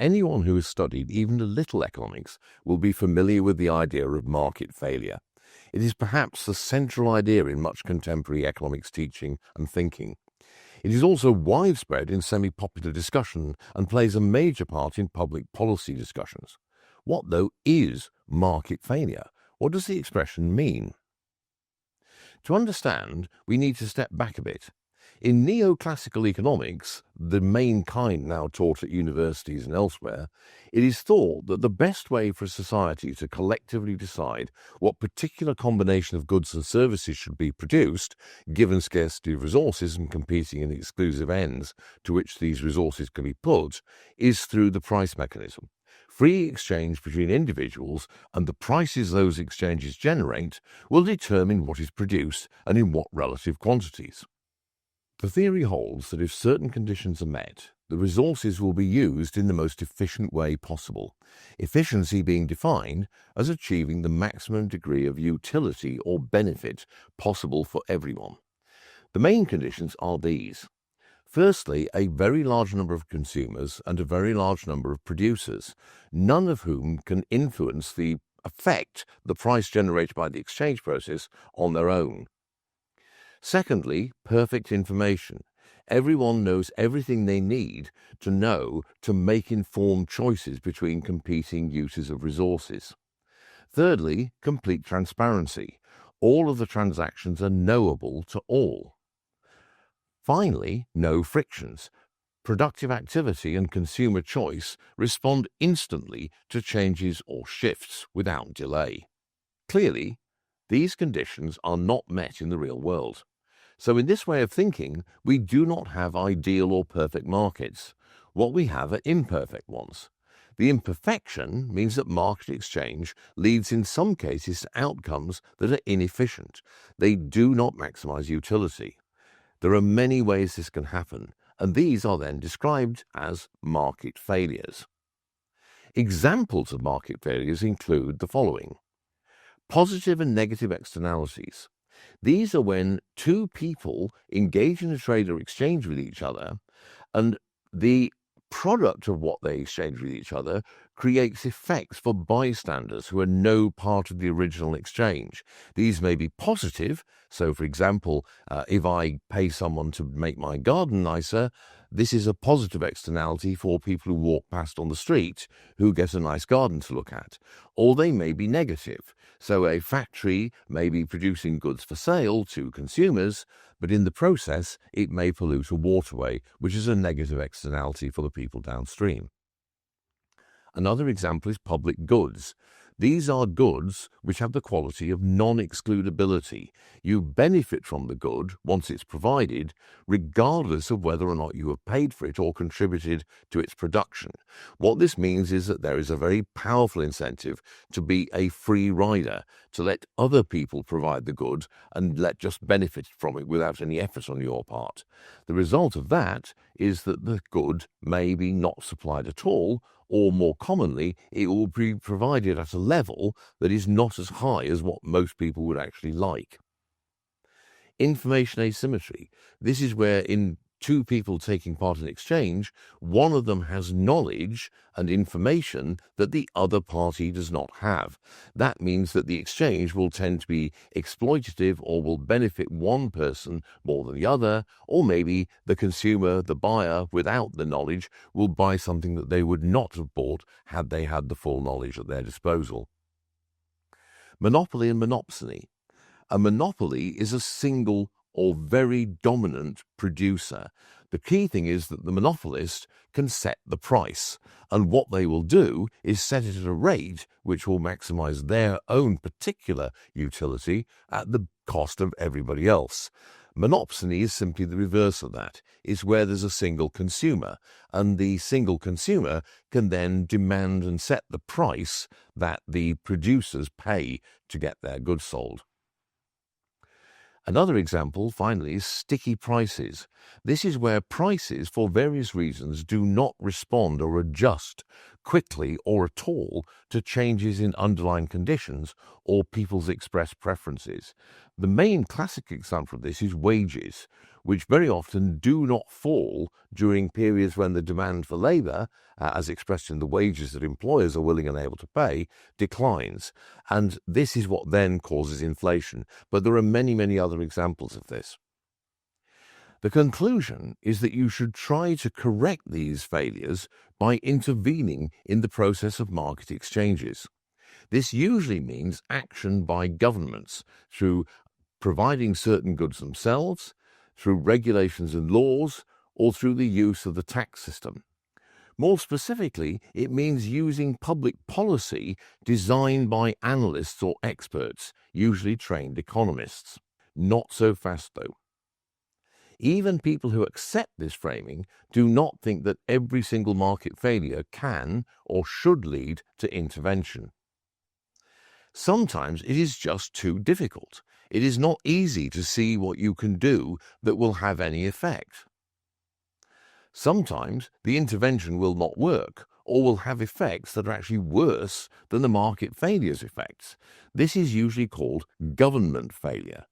Anyone who has studied even a little economics will be familiar with the idea of market failure. It is perhaps the central idea in much contemporary economics teaching and thinking. It is also widespread in semi-popular discussion and plays a major part in public policy discussions. What, though, is market failure? What does the expression mean? To understand, we need to step back a bit. In neoclassical economics, the main kind now taught at universities and elsewhere, it is thought that the best way for a society to collectively decide what particular combination of goods and services should be produced, given scarcity of resources and competing and exclusive ends to which these resources can be put, is through the price mechanism. Free exchange between individuals and the prices those exchanges generate will determine what is produced and in what relative quantities. The theory holds that if certain conditions are met, the resources will be used in the most efficient way possible, efficiency being defined as achieving the maximum degree of utility or benefit possible for everyone. The main conditions are these. Firstly, a very large number of consumers and a very large number of producers, none of whom can influence the effect the price generated by the exchange process on their own. Secondly, perfect information. Everyone knows everything they need to know to make informed choices between competing uses of resources. Thirdly, complete transparency. All of the transactions are knowable to all. Finally, no frictions. Productive activity and consumer choice respond instantly to changes or shifts without delay. Clearly, these conditions are not met in the real world. So in this way of thinking, we do not have ideal or perfect markets. What we have are imperfect ones. The imperfection means that market exchange leads in some cases to outcomes that are inefficient. They do not maximize utility. There are many ways this can happen, and these are then described as market failures. Examples of market failures include the following. Positive and negative externalities. These are when two people engage in a trade or exchange with each other, and the product of what they exchange with each other creates effects for bystanders who are no part of the original exchange. These may be positive, so for example, if I pay someone to make my garden nicer, this is a positive externality for people who walk past on the street who get a nice garden to look at. Or they may be negative, so a factory may be producing goods for sale to consumers, but in the process it may pollute a waterway, which is a negative externality for the people downstream. Another example is public goods. These are goods which have the quality of non-excludability. You benefit from the good once it's provided, regardless of whether or not you have paid for it or contributed to its production. What this means is that there is a very powerful incentive to be a free rider, to let other people provide the good and just benefit from it without any effort on your part. The result of that is that the good may be not supplied at all, or more commonly, it will be provided at a level that is not as high as what most people would actually like. Information asymmetry. This is where in two people taking part in exchange, one of them has knowledge and information that the other party does not have. That means that the exchange will tend to be exploitative or will benefit one person more than the other, or maybe the consumer, the buyer, without the knowledge, will buy something that they would not have bought had they had the full knowledge at their disposal. Monopoly and monopsony. A monopoly is a single or very dominant producer. The key thing is that the monopolist can set the price, and what they will do is set it at a rate which will maximize their own particular utility at the cost of everybody else. Monopsony is simply the reverse of that. It's where there's a single consumer, and the single consumer can then demand and set the price that the producers pay to get their goods sold. Another example, finally, is sticky prices. This is where prices, for various reasons, do not respond or adjust quickly or at all to changes in underlying conditions or people's expressed preferences. The main classic example of this is wages. which very often do not fall during periods when the demand for labour, as expressed in the wages that employers are willing and able to pay, declines. And this is what then causes inflation. But there are many, many other examples of this. The conclusion is that you should try to correct these failures by intervening in the process of market exchanges. This usually means action by governments through providing certain goods themselves, through regulations and laws, or through the use of the tax system. More specifically, it means using public policy designed by analysts or experts, usually trained economists. Not so fast, though. Even people who accept this framing do not think that every single market failure can or should lead to intervention. Sometimes it is just too difficult. It is not easy to see what you can do that will have any effect. Sometimes the intervention will not work or will have effects that are actually worse than the market failure's effects. This is usually called government failure.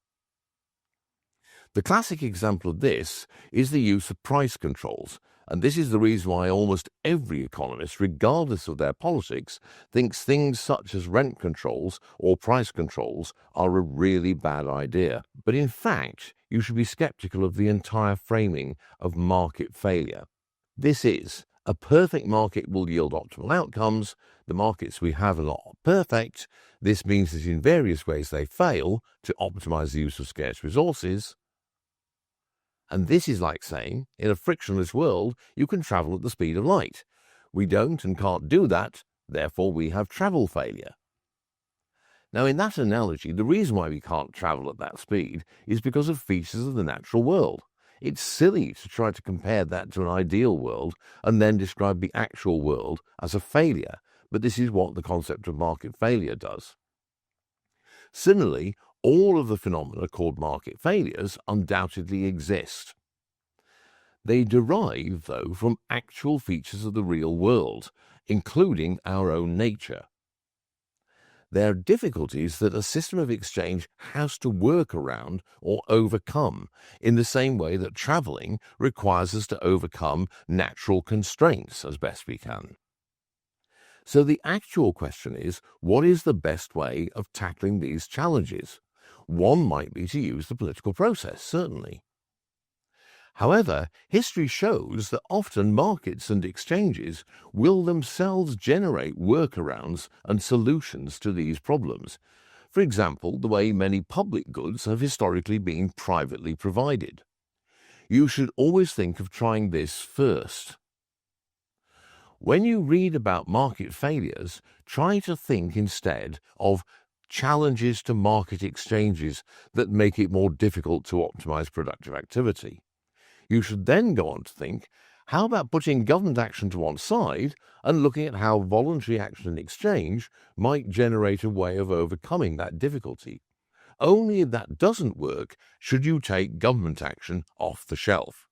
The classic example of this is the use of price controls, and this is the reason why almost every economist, regardless of their politics, thinks things such as rent controls or price controls are a really bad idea. But in fact, you should be skeptical of the entire framing of market failure. This is, a perfect market will yield optimal outcomes. The markets we have are not perfect. This means that in various ways they fail to optimize the use of scarce resources. And this is like saying, in a frictionless world, you can travel at the speed of light. We don't and can't do that, therefore we have travel failure. Now, in that analogy, the reason why we can't travel at that speed is because of features of the natural world. It's silly to try to compare that to an ideal world and then describe the actual world as a failure, but this is what the concept of market failure does. Similarly, all of the phenomena called market failures undoubtedly exist. They derive, though, from actual features of the real world, including our own nature. They are difficulties that a system of exchange has to work around or overcome, in the same way that travelling requires us to overcome natural constraints as best we can. So the actual question is, what is the best way of tackling these challenges? One might be to use the political process, certainly. However, history shows that often markets and exchanges will themselves generate workarounds and solutions to these problems. For example, the way many public goods have historically been privately provided. You should always think of trying this first. When you read about market failures, try to think instead of challenges to market exchanges that make it more difficult to optimize productive activity. You should then go on to think, how about putting government action to one side and looking at how voluntary action and exchange might generate a way of overcoming that difficulty? Only if that doesn't work should you take government action off the shelf.